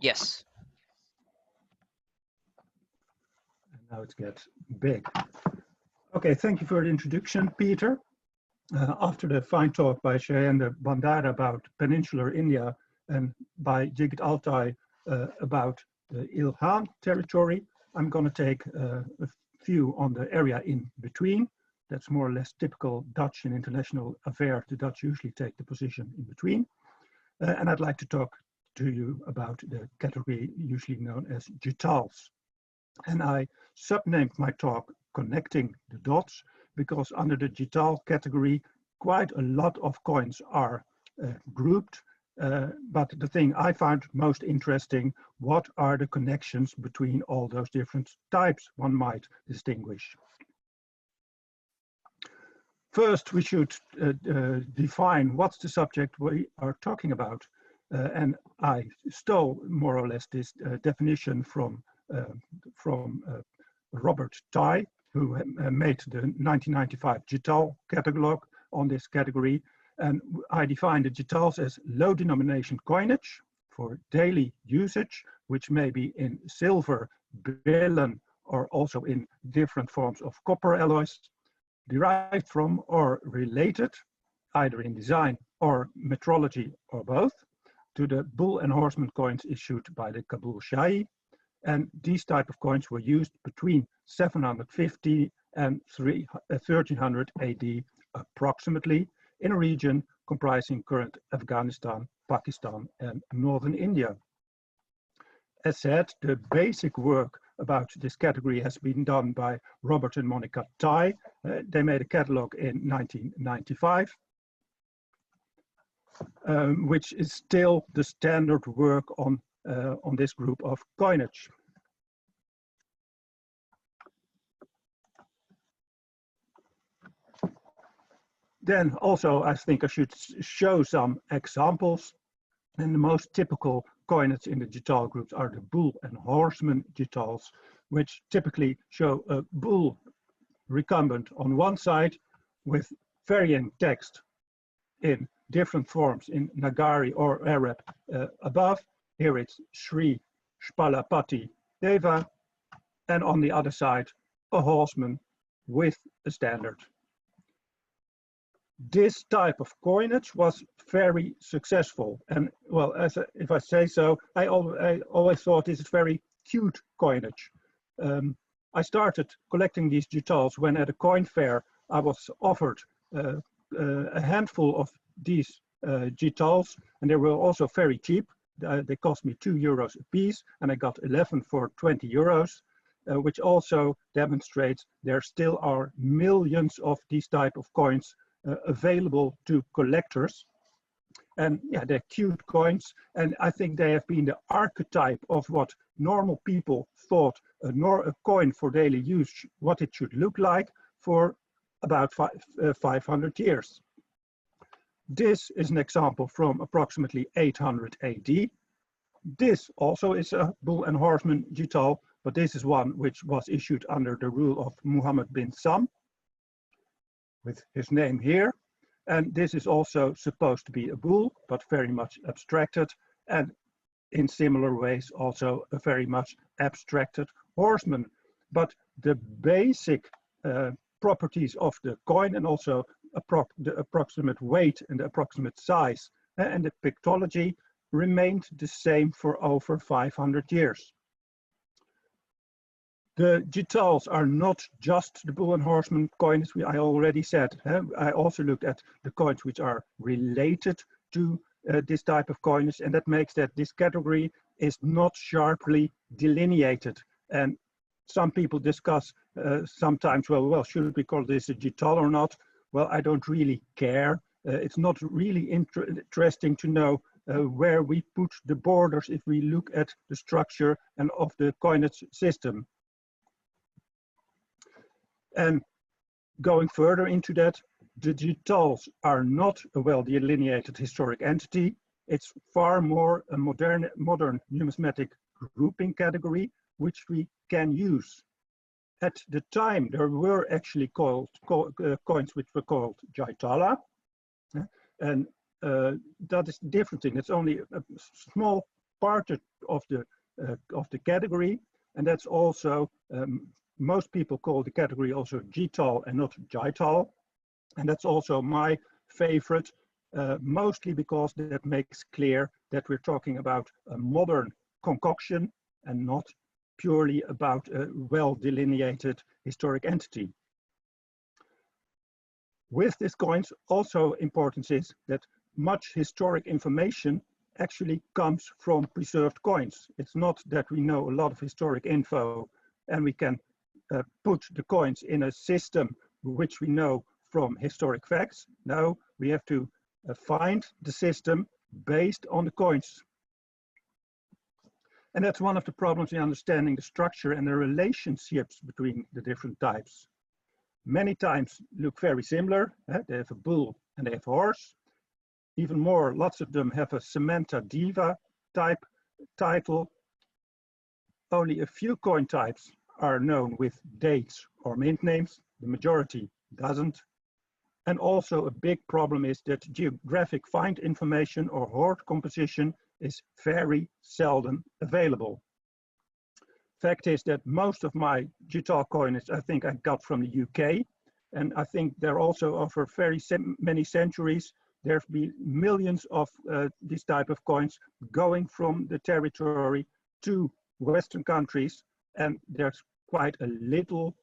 Yes. And now it gets big. Okay, thank you for the introduction, Peter. After the fine talk by Shayenda Bandara about peninsular India and by Jigit Altai about the Ilhan territory, I'm going to take a few on the area in between. That's more or less typical Dutch in international affairs. The Dutch usually take the position in between. And I'd like to talk to you about the category usually known as jitals. And I subnamed my talk Connecting the Dots, because under the jital category, quite a lot of coins are grouped. But the thing I found most interesting, what are the connections between all those different types one might distinguish? First, we should define what's the subject we are talking about. And I stole more or less this definition from Robert Tye, who made the 1995 jital catalog on this category. And I define the jitals as low denomination coinage for daily usage, which may be in silver, billion, or also in different forms of copper alloys, derived from or related, either in design or metrology or both, to the bull and horseman coins issued by the Kabul Shahi. And these type of coins were used between 750 and 1300 AD approximately in a region comprising current Afghanistan, Pakistan, and northern India. As said, the basic work about this category has been done by Robert and Monica Tye. They made a catalog in 1995, which is still the standard work on this group of coinage. Then also, I think I should show some examples. And the most typical coinage in the jital groups are the bull and horseman jitals, which typically show a bull recumbent on one side with varying text in different forms in Nagari or Arab above. Here it's Sri Shpalapati Deva, and on the other side, a horseman with a standard. This type of coinage was very successful, and well, if I say so, I always thought this is very cute coinage. I started collecting these jitals when at a coin fair I was offered a handful of these jitals, and they were also very cheap. They cost me €2 a piece, and I got 11 for €20, which also demonstrates there still are millions of these type of coins available to collectors. And yeah, they're cute coins, and I think they have been the archetype of what normal people thought a coin for daily use, what it should look like for about 500 years. This is an example from approximately 800 AD. This also is a bull and horseman jital, but this is one which was issued under the rule of Muhammad bin Sam, with his name here. And this is also supposed to be a bull, but very much abstracted, and in similar ways also a very much abstracted horseman. But the basic properties of the coin, and also the approximate weight and the approximate size and the pictology, remained the same for over 500 years. The jitals are not just the bull and horseman coins, I already said. I also looked at the coins which are related to this type of coinage, and that makes that this category is not sharply delineated. And some people discuss sometimes, well, should we call this a jital or not? Well, I don't really care. It's not really interesting to know where we put the borders if we look at the structure and of the coinage system. And going further into that, the jitals are not a well-delineated historic entity. It's far more a modern numismatic grouping category, which we can use. At the time, there were actually coins which were called jitala, and that is a different thing. It's only a small part of the category, and that's also most people call the category also GTAL and not JITAL, and that's also my favorite, mostly because that makes clear that we're talking about a modern concoction and not purely about a well-delineated historic entity. With these coins, also importance is that much historic information actually comes from preserved coins. It's not that we know a lot of historic info and we can put the coins in a system which we know from historic facts. No, we have to find the system based on the coins. And that's one of the problems in understanding the structure and the relationships between the different types. Many times look very similar. They have a bull and they have a horse. Even more, lots of them have a Samantha Diva type title. Only a few coin types are known with dates or mint names. The majority doesn't. And also a big problem is that geographic find information or hoard composition is very seldom available. Fact is that most of my GTAL coinage I think I got from the UK, and I think they're also over very many centuries. There's been millions of this type of coins going from the territory to Western countries, and there's quite a little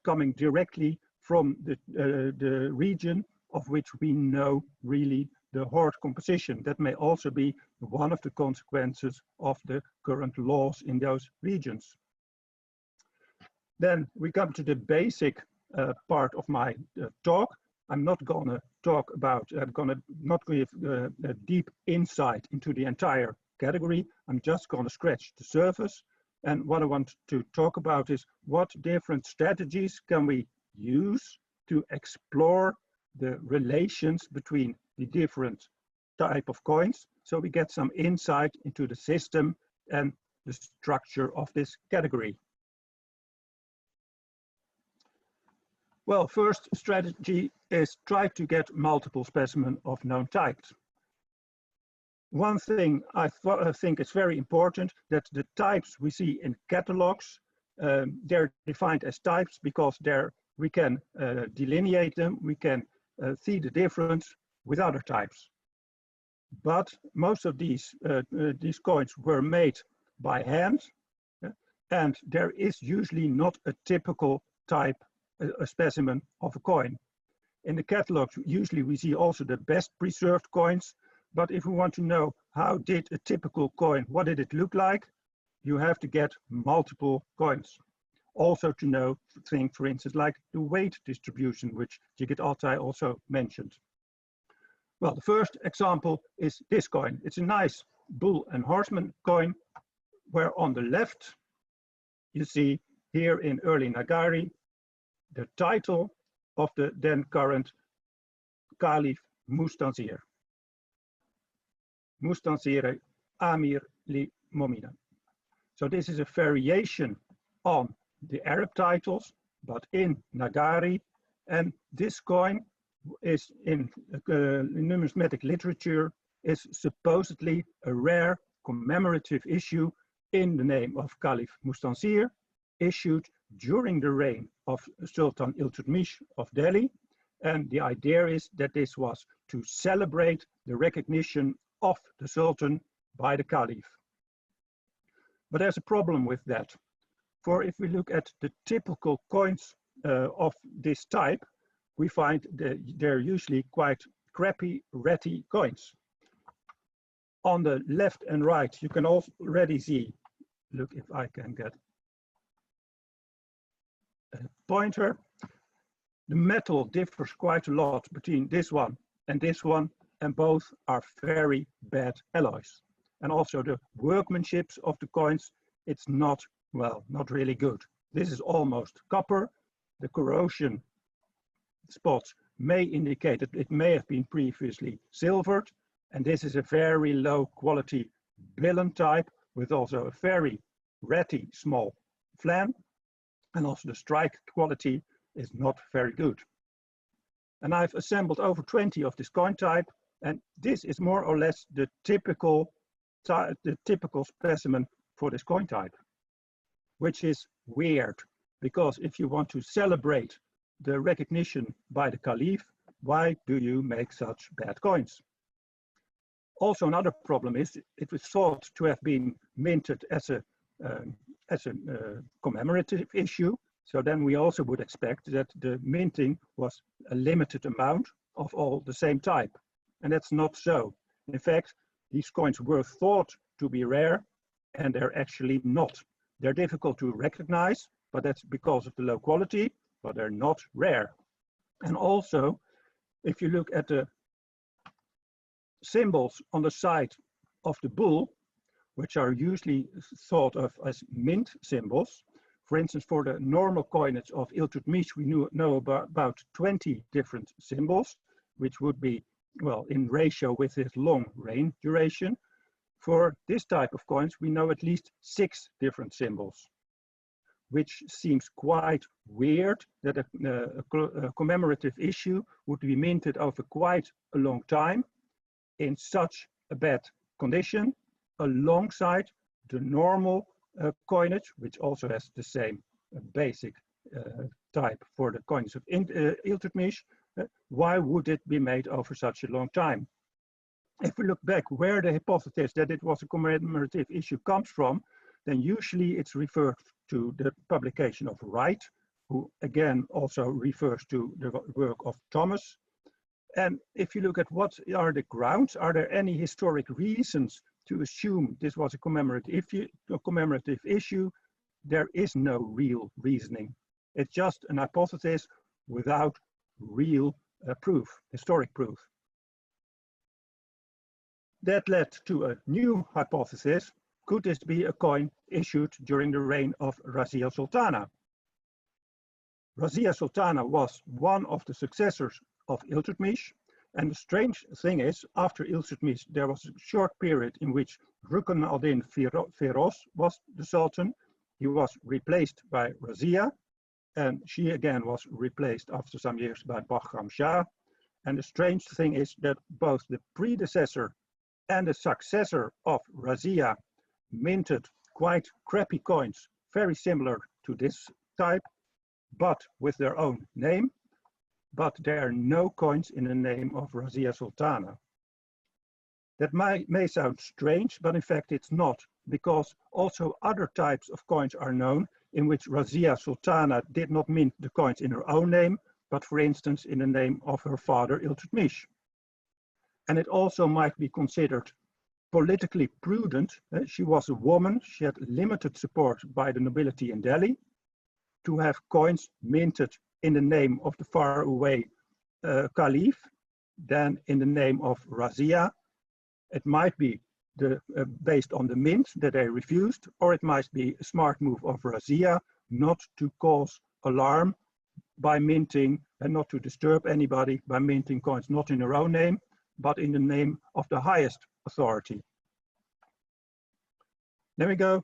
coming directly from the region of which we know really the hoard composition. That may also be one of the consequences of the current laws in those regions. Then we come to the basic part of my talk. I'm not gonna talk about, I'm gonna not give a deep insight into the entire category. I'm just gonna scratch the surface. And what I want to talk about is what different strategies can we use to explore the relations between the different type of coins, so we get some insight into the system and the structure of this category. Well, first strategy is try to get multiple specimens of known types. One thing I think is very important, that the types we see in catalogs, they're defined as types because we can delineate them, we can see the difference with other types. But most of these coins were made by hand, and there is usually not a typical type, a specimen of a coin. In the catalogs, usually we see also the best preserved coins, but if we want to know how did a typical coin, what did it look like, you have to get multiple coins. Also to know things, for instance, like the weight distribution, which Jigit Altai also mentioned. Well, the first example is this coin. It's a nice bull and horseman coin, where on the left, you see here in early Nagari, the title of the then current Caliph Mustansir. Mustansir Amir li Momina. So this is a variation on the Arab titles, but in Nagari, and this coin is in numismatic literature is supposedly a rare commemorative issue in the name of Caliph Mustansir, issued during the reign of Sultan Iltutmish of Delhi, and the idea is that this was to celebrate the recognition of the Sultan by the Caliph. But there's a problem with that. For if we look at the typical coins of this type, we find that they're usually quite crappy, ratty coins. On the left and right, you can already see, look if I can get a pointer. The metal differs quite a lot between this one, and both are very bad alloys. And also the workmanship of the coins, it's not, well, not really good. This is almost copper. The corrosion spots may indicate that it may have been previously silvered, and this is a very low quality billion type with also a very ratty small flan, and also the strike quality is not very good. And I've assembled over 20 of this coin type, and this is more or less the typical the typical specimen for this coin type, which is weird, because if you want to celebrate the recognition by the Caliph, why do you make such bad coins? Also, another problem is it was thought to have been minted as a commemorative issue. So then we also would expect that the minting was a limited amount of all the same type. And that's not so. In fact, these coins were thought to be rare, and they're actually not. They're difficult to recognize, but that's because of the low quality, but they're not rare. And also, if you look at the symbols on the side of the bull, which are usually thought of as mint symbols, for instance, for the normal coinage of Iltutmish, we know about 20 different symbols, which would be, well, in ratio with his long reign duration. For this type of coins, we know at least 6 different symbols, which seems quite weird that a commemorative issue would be minted over quite a long time in such a bad condition, alongside the normal coinage, which also has the same basic type for the coins of Iltutmish. Why would it be made over such a long time? If we look back where the hypothesis that it was a commemorative issue comes from, then usually it's referred to the publication of Wright, who again also refers to the work of Thomas. And if you look at what are the grounds, are there any historic reasons to assume this was a commemorative issue? There is no real reasoning. It's just an hypothesis without real proof, historic proof. That led to a new hypothesis. Could this be a coin issued during the reign of Razia Sultana? Razia Sultana was one of the successors of Iltutmish, and the strange thing is, after Iltutmish, there was a short period in which Rukn al-Din Feroz was the Sultan. He was replaced by Razia, and she again was replaced after some years by Bahram Shah. And the strange thing is that both the predecessor and the successor of Razia minted quite crappy coins, very similar to this type, but with their own name. But there are no coins in the name of Razia Sultana. That may sound strange, but in fact it's not, because also other types of coins are known in which Razia Sultana did not mint the coins in her own name, but for instance in the name of her father Iltutmish. And it also might be considered politically prudent. She was a woman, she had limited support by the nobility in Delhi, to have coins minted in the name of the faraway Caliph than in the name of Razia. It might be based on the mint that they refused, or it might be a smart move of Razia not to cause alarm by minting and not to disturb anybody by minting coins not in her own name, but in the name of the highest authority. Then we go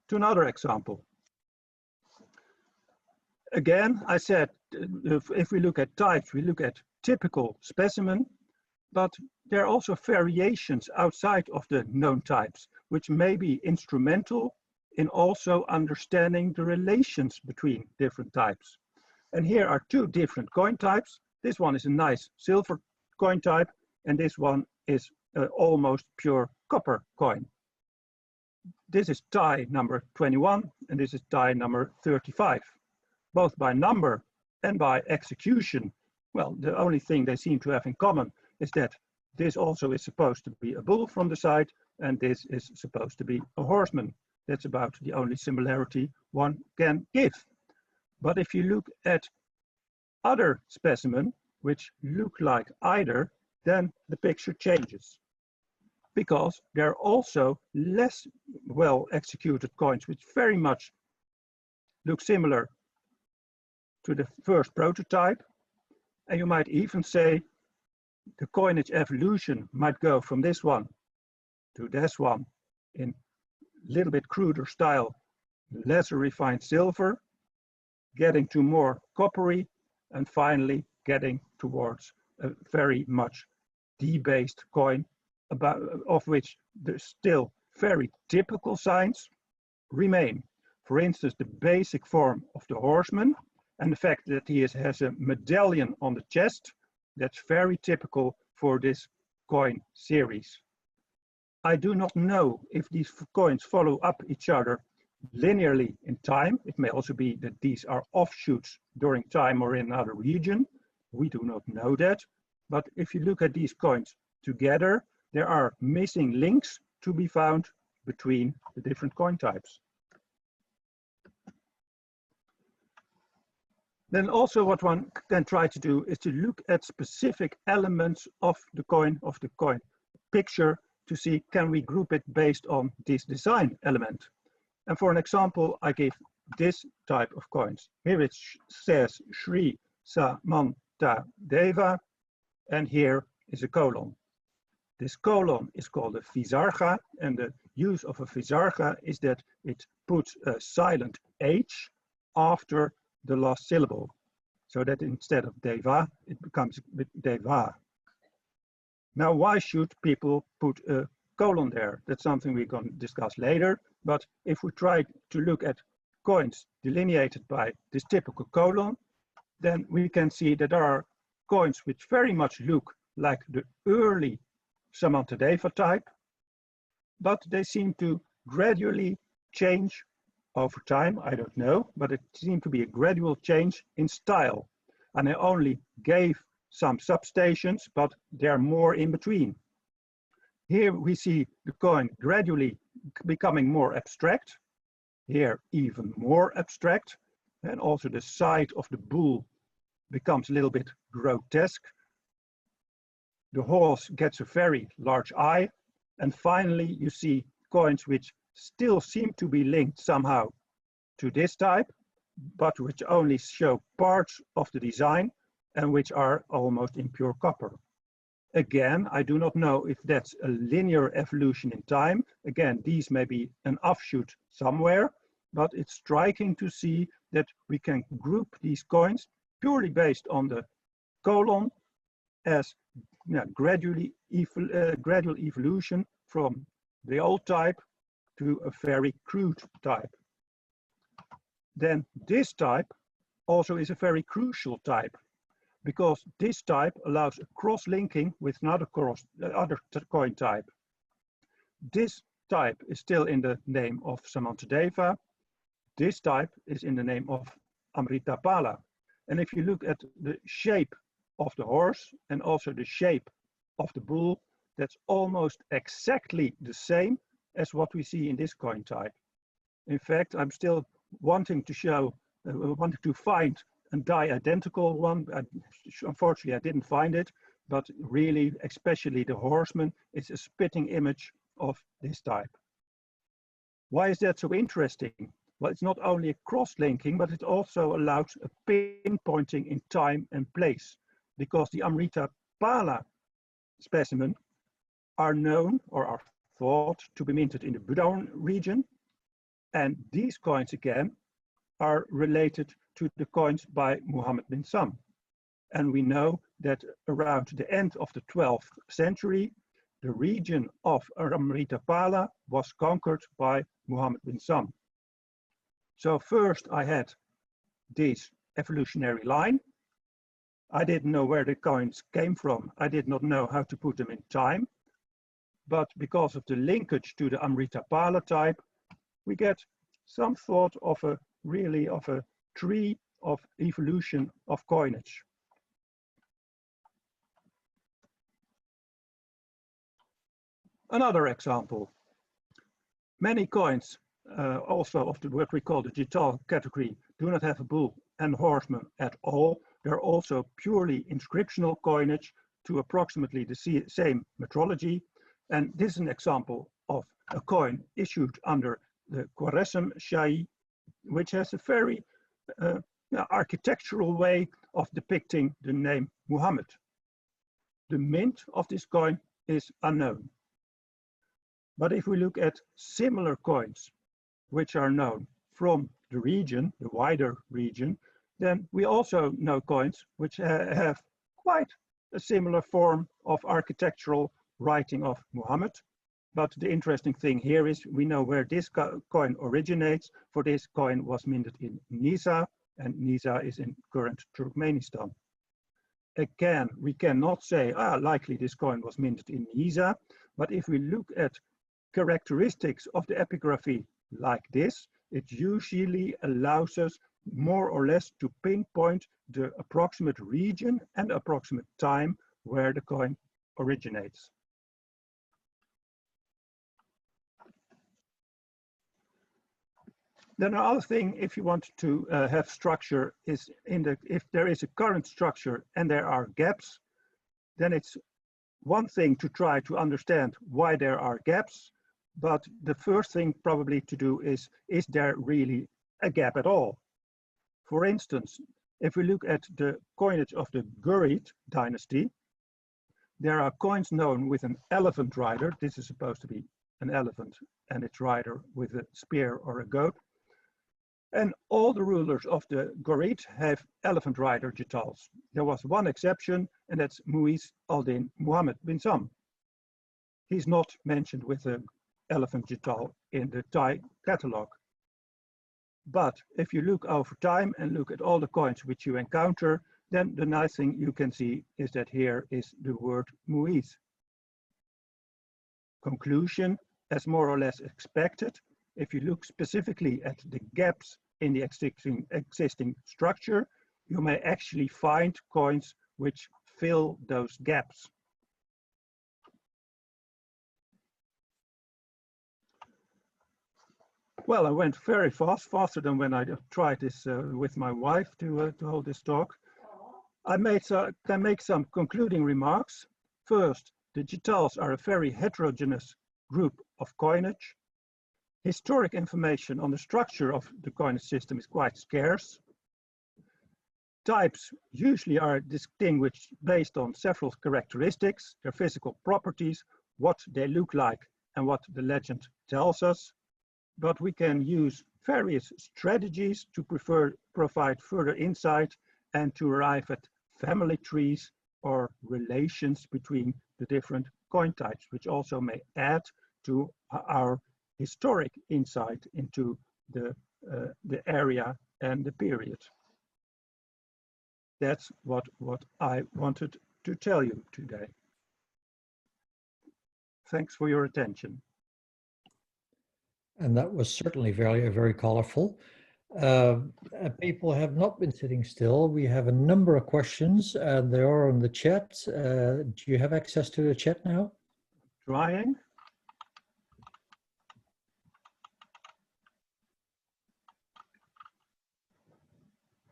to another example. Again, I said, if we look at types, we look at typical specimen, but there are also variations outside of the known types, which may be instrumental in also understanding the relations between different types. And here are 2 different coin types. This one is a nice silver coin type, and this one is almost pure copper coin. This is tie number 21, and this is tie number 35. Both by number and by execution, well, the only thing they seem to have in common is that this also is supposed to be a bull from the side, and this is supposed to be a horseman. That's about the only similarity one can give. But if you look at other specimens which look like either, then the picture changes, because there are also less well executed coins which very much look similar to the first prototype. And you might even say the coinage evolution might go from this one to this one in a little bit cruder style, lesser refined silver, getting to more coppery, and finally getting towards a very much debased coin, of which there's still very typical signs remain. For instance, the basic form of the horseman and the fact that he has a medallion on the chest. That's very typical for this coin series. I do not know if these coins follow up each other linearly in time. It may also be that these are offshoots during time or in another region. We do not know that. But if you look at these coins together, there are missing links to be found between the different coin types. Then also what one can try to do is to look at specific elements of the coin picture to see, can we group it based on this design element? And for an example, I gave this type of coins. Here it says Sri Samanta Deva, and here is a colon. This colon is called a visarga, and the use of a visarga is that it puts a silent H after the last syllable, so that instead of Deva, it becomes Deva. Now, why should people put a colon there? That's something we're going to discuss later, but if we try to look at coins delineated by this typical colon, then we can see that there are coins which very much look like the early Samantadeva type, but they seem to gradually change over time. I don't know, but it seemed to be a gradual change in style. And I only gave some substations, but there are more in between. Here we see the coin gradually becoming more abstract. Here even more abstract. And also the side of the bull becomes a little bit grotesque. The horse gets a very large eye. And finally you see coins which still seem to be linked somehow to this type, but which only show parts of the design and which are almost in pure copper. Again, I do not know if that's a linear evolution in time. Again, these may be an offshoot somewhere, but it's striking to see that we can group these coins purely based on the colon as gradual evolution from the old type to a very crude type. Then this type also is a very crucial type, because this type allows a cross-linking with another coin type. This type is still in the name of Samantadeva. This type is in the name of Amritapala. And if you look at the shape of the horse and also the shape of the bull, that's almost exactly the same as what we see in this coin type. In fact, I'm still wanting to find a identical one. Unfortunately, I didn't find it, but really, especially the horseman, is a spitting image of this type. Why is that so interesting? Well, it's not only a cross-linking, but it also allows a pinpointing in time and place, because the Amritapala specimen are known or are thought to be minted in the Budaun region. And these coins again are related to the coins by Muhammad bin Sam. And we know that around the end of the 12th century, the region of Amritapala was conquered by Muhammad bin Sam. So first I had this evolutionary line. I didn't know where the coins came from. I did not know how to put them in time. But because of the linkage to the Amritapala type, we get some thought of a tree of evolution of coinage. Another example. Many coins, also of what we call the Jital category, do not have a bull and horseman at all. They're also purely inscriptional coinage to approximately the same metrology. And this is an example of a coin issued under the Khwarezm Shahi, which has a very architectural way of depicting the name Muhammad. The mint of this coin is unknown. But if we look at similar coins, which are known from the region, the wider region, then we also know coins which have quite a similar form of architectural writing of Muhammad. But the interesting thing here is we know where this coin originates. For this coin was minted in Nisa, and Nisa is in current Turkmenistan. Again, we cannot say, likely this coin was minted in Nisa, but if we look at characteristics of the epigraphy like this, it usually allows us more or less to pinpoint the approximate region and approximate time where the coin originates. Then another thing, if you want to have structure, is if there is a current structure and there are gaps, then it's one thing to try to understand why there are gaps, but the first thing probably to do is there really a gap at all? For instance, if we look at the coinage of the Gurid dynasty, there are coins known with an elephant rider. This is supposed to be an elephant and its rider with a spear or a goat. And all the rulers of the Gurid have elephant rider jitals. There was one exception, and that's Muiz al-Din Muhammad bin Sam. He's not mentioned with an elephant jital in the Thai catalog. But if you look over time and look at all the coins which you encounter, then the nice thing you can see is that here is the word Muiz. Conclusion, as more or less expected, if you look specifically at the gaps in the existing structure, you may actually find coins which fill those gaps. Well, I went very fast, faster than when I tried this with my wife to hold this talk. I can make some concluding remarks. First, the jitals are a very heterogeneous group of coinage. Historic information on the structure of the coinage system is quite scarce. Types usually are distinguished based on several characteristics, their physical properties, what they look like, and what the legend tells us. But we can use various strategies to provide further insight and to arrive at family trees or relations between the different coin types, which also may add to our historic insight into the area and the period. That's what I wanted to tell you today. Thanks for your attention. And that was certainly very colorful. People have not been sitting still. We have a number of questions, and they are on the chat. Do you have access to the chat now? Trying.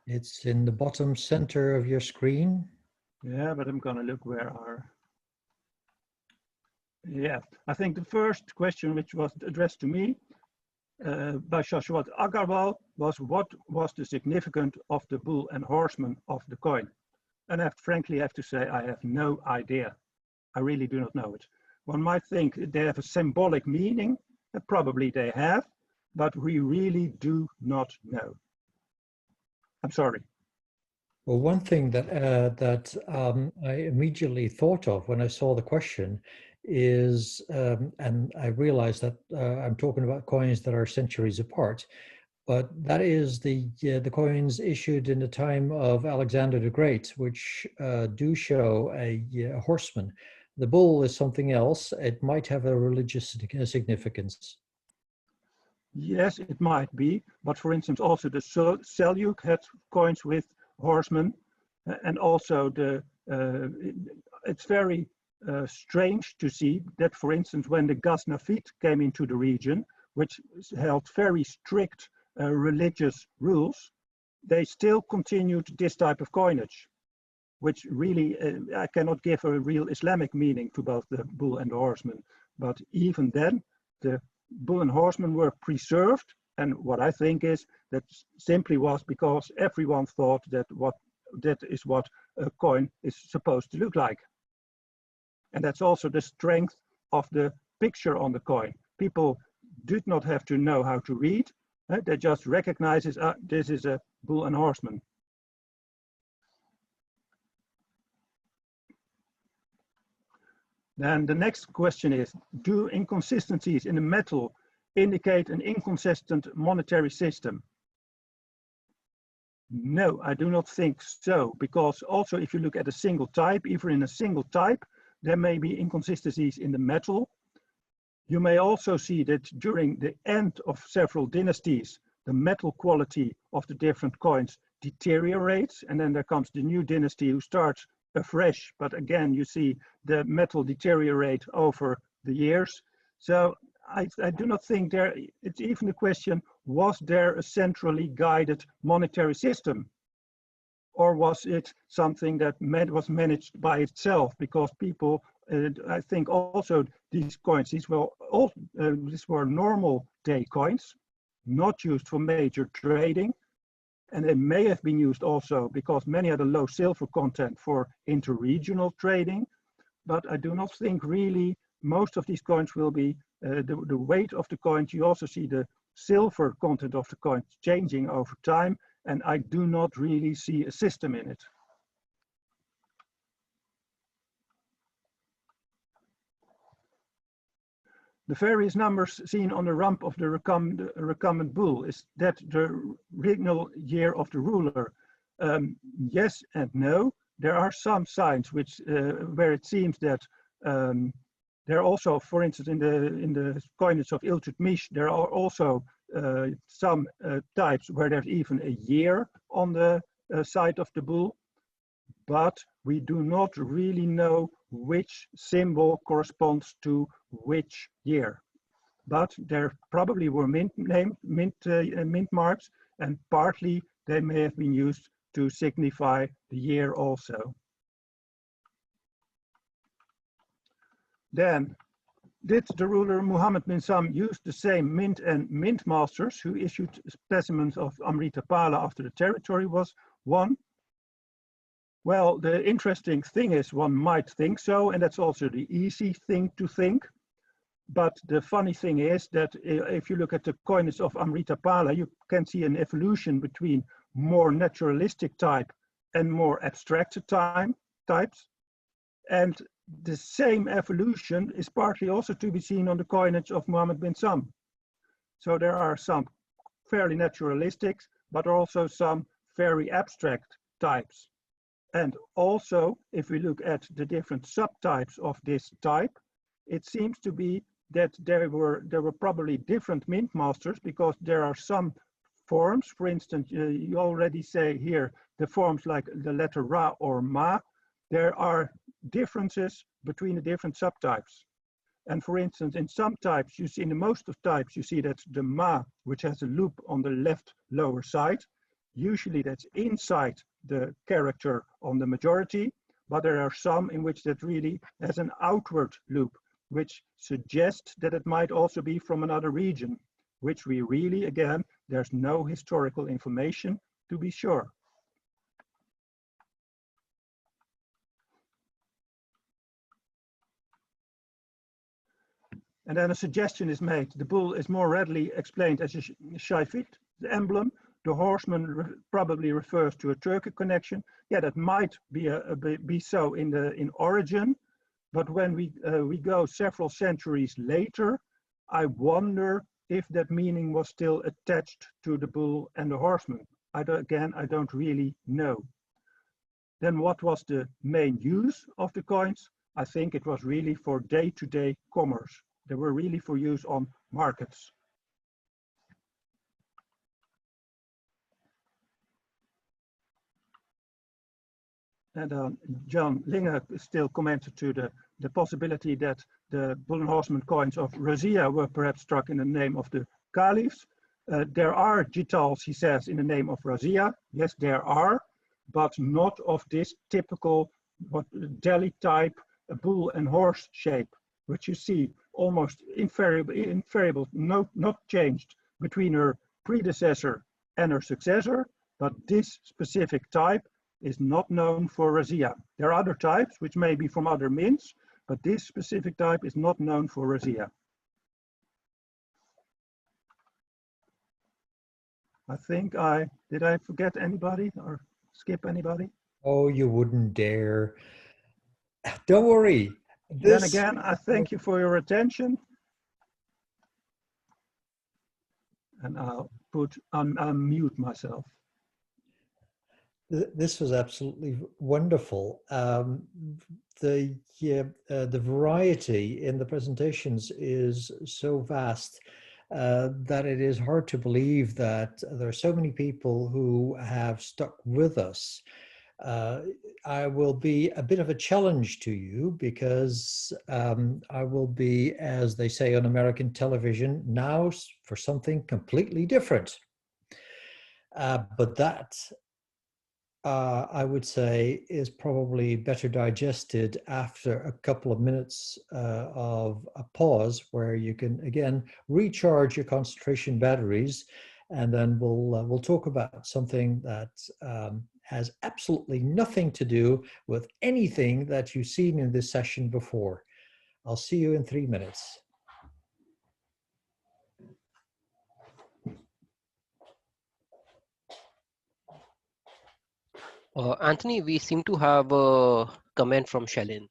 It's in the bottom center of your screen. Yeah, but I'm going to look where our... Yeah, I think the first question, which was addressed to me by Shashwat Agarwal, was what was the significance of the bull and horseman of the coin? And I frankly have to say, I have no idea. I really do not know it. One might think they have a symbolic meaning, and probably they have, but we really do not know. I'm sorry. Well, one thing that I immediately thought of when I saw the question is, and I realized that I'm talking about coins that are centuries apart, but that is the coins issued in the time of Alexander the Great, which do show a horseman. The bull is something else. It might have a religious significance. Yes, it might be, but for instance, also the Seljuk had coins with horsemen, and also it's very strange to see that, for instance, when the Ghaznafid came into the region, which held very strict religious rules, they still continued this type of coinage, which really, I cannot give a real Islamic meaning to both the bull and the horseman, but even then, the bull and horseman were preserved, and what I think is that simply was because everyone thought that that is what a coin is supposed to look like. And that's also the strength of the picture on the coin. People did not have to know how to read, they just recognize this is a bull and horseman. Then the next question is, do inconsistencies in the metal indicate an inconsistent monetary system? No, I do not think so, because also if you look at a single type, even in a single type, there may be inconsistencies in the metal. You may also see that during the end of several dynasties, the metal quality of the different coins deteriorates, and then there comes the new dynasty who starts afresh, but again you see the metal deteriorate over the years. So I do not think it's even a question, was there a centrally guided monetary system? Or was it something that was managed by itself? Because people, I think also these coins, these were normal day coins, not used for major trading. And they may have been used also because many had a low silver content for interregional trading. But I do not think really most of these coins will be the weight of the coins. You also see the silver content of the coins changing over time, and I do not really see a system in it. The various numbers seen on the rump of the recumbent bull, is that the regnal year of the ruler? Yes and no. There are some signs which where it seems that there are also, for instance, in the coinage of Iltutmish, there are also some types where there's even a year on the side of the bull, but we do not really know which symbol corresponds to which year. But there probably were mint marks, and partly they may have been used to signify the year also. Then, did the ruler Muhammad bin Sam use the same mint and mint masters who issued specimens of Amritapala after the territory was won? Well, the interesting thing is one might think so, and that's also the easy thing to think. But the funny thing is that if you look at the coinage of Amritapala, you can see an evolution between more naturalistic type and more abstracted types. And the same evolution is partly also to be seen on the coinage of Muhammad bin Sam. So there are some fairly naturalistic, but also some very abstract types. And also, if we look at the different subtypes of this type, it seems to be that there were probably different mint masters, because there are some forms, for instance, you already say here, the forms like the letter Ra or Ma, there are differences between the different subtypes. And for instance, in some types, you see, in most of types, you see that the Ma, which has a loop on the left lower side, usually that's inside the character on the majority, but there are some in which that really has an outward loop, which suggests that it might also be from another region, which we really, again, there's no historical information to be sure. And then a suggestion is made. The bull is more readily explained as a shaifit, the emblem. The horseman probably refers to a Turkic connection. Yeah, that might be so in origin, but when we go several centuries later, I wonder if that meaning was still attached to the bull and the horseman. Again, I don't really know. Then what was the main use of the coins? I think it was really for day-to-day commerce. They were really for use on markets. And John Linge still commented to the possibility that the bull and horseman coins of Razia were perhaps struck in the name of the caliphs. There are jitals, he says, in the name of Razia. Yes, there are, but not of this typical Delhi type bull and horse shape, which you see almost invariable, not changed between her predecessor and her successor, but this specific type is not known for Razia. There are other types which may be from other mints, but this specific type is not known for Razia. I think did I forget anybody or skip anybody? Oh, you wouldn't dare. Don't worry. Then This again, I thank you for your attention. And I'll unmute myself. this was absolutely wonderful. The variety in the presentations is so vast that it is hard to believe that there are so many people who have stuck with us. I will be a bit of a challenge to you because I will be, as they say on American television, now for something completely different. But that, I would say, is probably better digested after a couple of minutes of a pause where you can, again, recharge your concentration batteries. And then we'll talk about something that has absolutely nothing to do with anything that you've seen in this session before. I'll see you in 3 minutes. Anthony, we seem to have a comment from Shalin.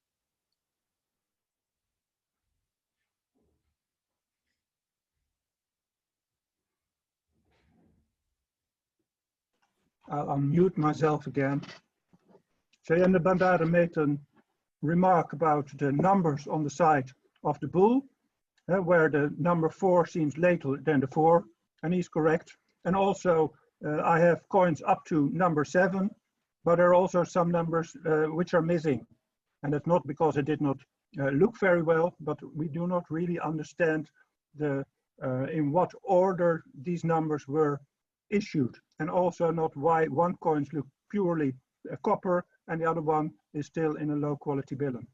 I'll unmute myself again. Cheyenne Bandara made a remark about the numbers on the side of the bull, where the number 4 seems later than the 4, and he's correct. And also, I have coins up to number 7, but there are also some numbers which are missing. And that's not because it did not look very well, but we do not really understand in what order these numbers were issued, and also not why one coins look purely copper and the other one is still in a low quality billion.